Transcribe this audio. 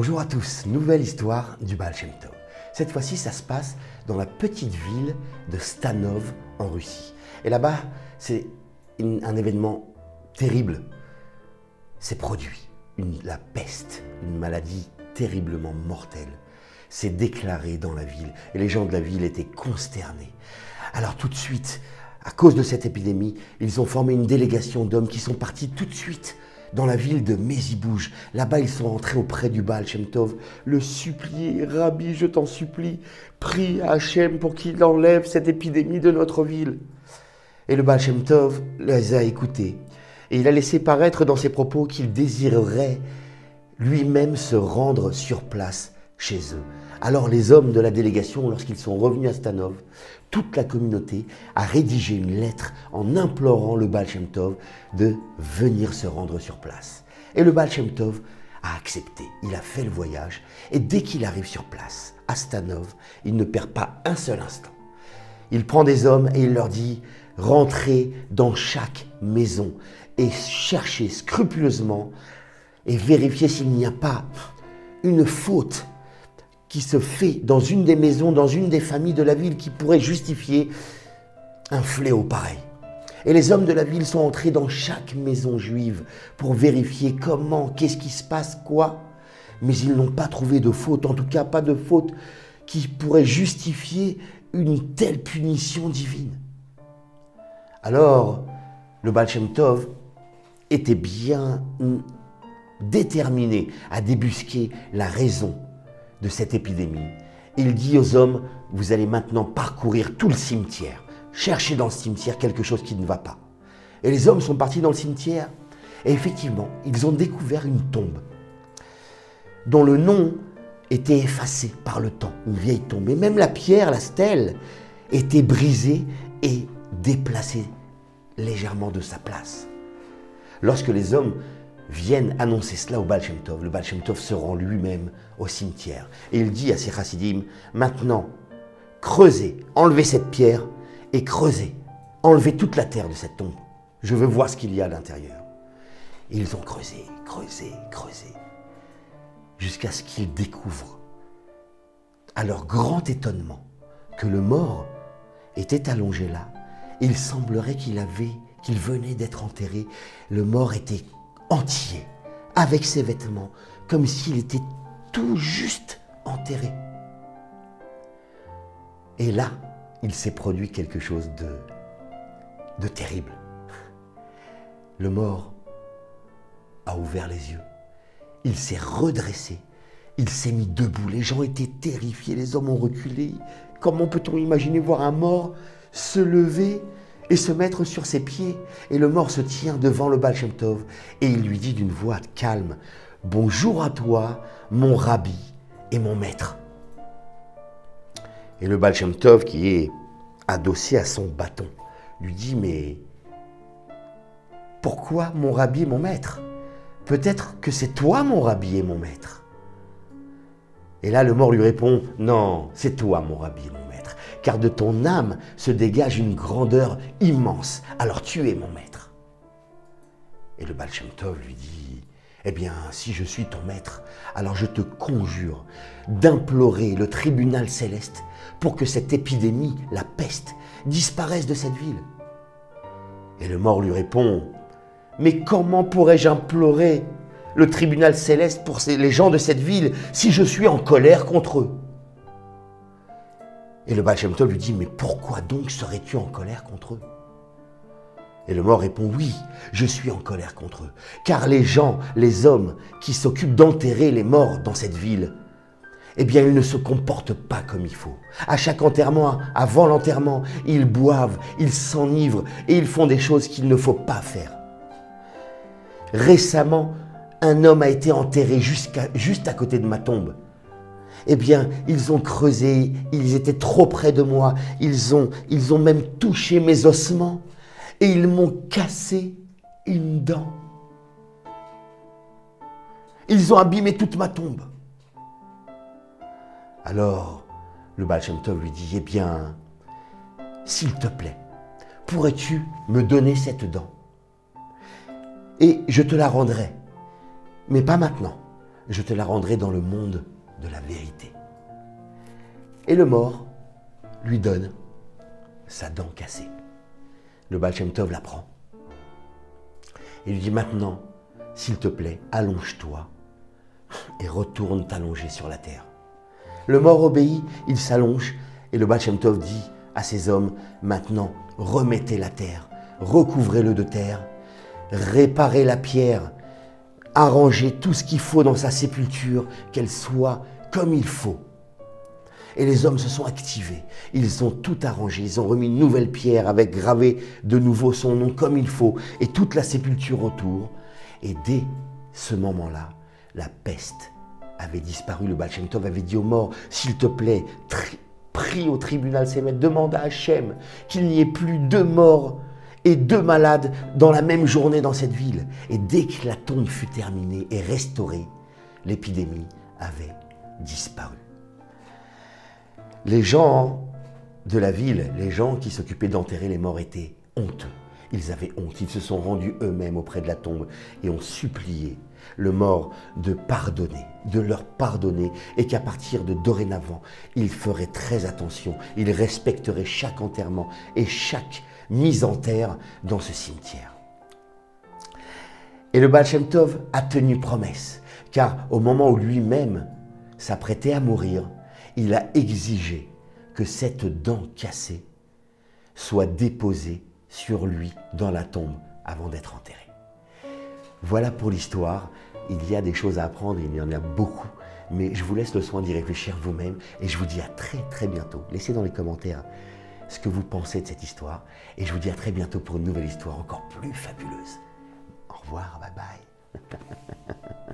Bonjour à tous, nouvelle histoire du Baal Shem Tov. Cette fois-ci, ça se passe dans la petite ville de Stanov en Russie. Et là-bas, c'est un événement terrible. C'est produit, la peste, une maladie terriblement mortelle. C'est déclaré dans la ville et les gens de la ville étaient consternés. Alors tout de suite, à cause de cette épidémie, ils ont formé une délégation d'hommes qui sont partis tout de suite dans la ville de Mezibouj. Là-bas, ils sont entrés auprès du Baal Shem Tov, le supplier, Rabbi, je t'en supplie, prie à Hachem pour qu'il enlève cette épidémie de notre ville. Et le Baal Shem Tov les a écoutés. Et il a laissé paraître dans ses propos qu'il désirerait lui-même se rendre sur place chez eux. Alors les hommes de la délégation, lorsqu'ils sont revenus à Stanov, toute la communauté a rédigé une lettre en implorant le Baal Shem Tov de venir se rendre sur place. Et le Baal Shem Tov a accepté, il a fait le voyage et dès qu'il arrive sur place, à Stanov, il ne perd pas un seul instant. Il prend des hommes et il leur dit « Rentrez dans chaque maison et cherchez scrupuleusement et vérifiez s'il n'y a pas une faute qui se fait dans une des maisons, dans une des familles de la ville qui pourrait justifier un fléau pareil. » Et les hommes de la ville sont entrés dans chaque maison juive pour vérifier comment, qu'est-ce qui se passe, quoi. Mais ils n'ont pas trouvé de faute, en tout cas pas de faute qui pourrait justifier une telle punition divine. Alors, le Baal Shem Tov était bien déterminé à débusquer la raison de cette épidémie. Il dit aux hommes, vous allez maintenant parcourir tout le cimetière, chercher dans le cimetière quelque chose qui ne va pas. Et les hommes sont partis dans le cimetière et effectivement, ils ont découvert une tombe dont le nom était effacé par le temps, une vieille tombe. Et même la pierre, la stèle, était brisée et déplacée légèrement de sa place. Lorsque les hommes viennent annoncer cela au Baal Shem Tov, le Baal Shem Tov se rend lui-même au cimetière. Et il dit à ses chassidim, maintenant, creusez, enlevez cette pierre et creusez, enlevez toute la terre de cette tombe. Je veux voir ce qu'il y a à l'intérieur. Et ils ont creusé, jusqu'à ce qu'ils découvrent, à leur grand étonnement, que le mort était allongé là. Il semblerait qu'il venait d'être enterré. Le mort était entier, avec ses vêtements, comme s'il était tout juste enterré. Et là, il s'est produit quelque chose de terrible. Le mort a ouvert les yeux, il s'est redressé, il s'est mis debout, les gens étaient terrifiés, les hommes ont reculé. Comment peut-on imaginer voir un mort se lever et se mettre sur ses pieds? Et le mort se tient devant le Baal Shem Tov et il lui dit d'une voix calme, « Bonjour à toi, mon rabbi et mon maître. » Et le Baal Shem Tov, qui est adossé à son bâton, lui dit, « Mais pourquoi mon rabbi et mon maître? Peut-être que c'est toi mon rabbi et mon maître. » Et là, le mort lui répond, « Non, c'est toi mon rabbi et mon maître, car de ton âme se dégage une grandeur immense, alors tu es mon maître. » Et le Baal Shem Tov lui dit, « Eh bien, si je suis ton maître, alors je te conjure d'implorer le tribunal céleste pour que cette épidémie, la peste, disparaisse de cette ville. » Et le mort lui répond, « Mais comment pourrais-je implorer le tribunal céleste pour les gens de cette ville si je suis en colère contre eux ?» Et le Baal Shem Tov lui dit, « Mais pourquoi donc serais-tu en colère contre eux ?» Et le mort répond, « Oui, je suis en colère contre eux, car les gens, les hommes qui s'occupent d'enterrer les morts dans cette ville, eh bien, ils ne se comportent pas comme il faut. À chaque enterrement, avant l'enterrement, ils boivent, ils s'enivrent et ils font des choses qu'il ne faut pas faire. Récemment, un homme a été enterré juste à côté de ma tombe. Eh bien, ils ont creusé, ils étaient trop près de moi, ils ont même touché mes ossements et ils m'ont cassé une dent. Ils ont abîmé toute ma tombe. » Alors, le Baal Shem Tov lui dit, « Eh bien, s'il te plaît, pourrais-tu me donner cette dent? Et je te la rendrai, mais pas maintenant. je te la rendrai dans le monde de la vérité. Et le mort lui donne sa dent cassée. Le Baal Shem Tov la prend. Il lui dit maintenant, s'il te plaît, allonge-toi et retourne t'allonger sur la terre. Le mort obéit, il s'allonge et le Baal Shem Tov dit à ses hommes, maintenant remettez la terre, recouvrez-le de terre, réparez la pierre, arrangez tout ce qu'il faut dans sa sépulture, qu'elle soit comme il faut. Et les hommes se sont activés, ils ont tout arrangé, ils ont remis une nouvelle pierre avec gravé de nouveau son nom comme il faut et toute la sépulture autour. Et dès ce moment-là, la peste avait disparu. Le Baal Shem Tov avait dit aux morts, s'il te plaît, prie au tribunal Sémet, demande à Hachem qu'il n'y ait plus 2 morts et 2 malades dans la même journée dans cette ville. Et dès que la tombe fut terminée et restaurée, l'épidémie avait disparu. Les gens de la ville, les gens qui s'occupaient d'enterrer les morts étaient honteux. Ils avaient honte, ils se sont rendus eux-mêmes auprès de la tombe et ont supplié le mort de pardonner, de leur pardonner et qu'à partir de dorénavant, ils feraient très attention, ils respecteraient chaque enterrement et chaque mise en terre dans ce cimetière. Et le Baal Shem Tov a tenu promesse, car au moment où lui-même s'apprêtait à mourir, il a exigé que cette dent cassée soit déposée sur lui dans la tombe avant d'être enterré. Voilà pour l'histoire. Il y a des choses à apprendre, il y en a beaucoup, mais je vous laisse le soin d'y réfléchir vous-même et je vous dis à très très bientôt. Laissez dans les commentaires ce que vous pensez de cette histoire et je vous dis à très bientôt pour une nouvelle histoire encore plus fabuleuse. Au revoir, bye bye.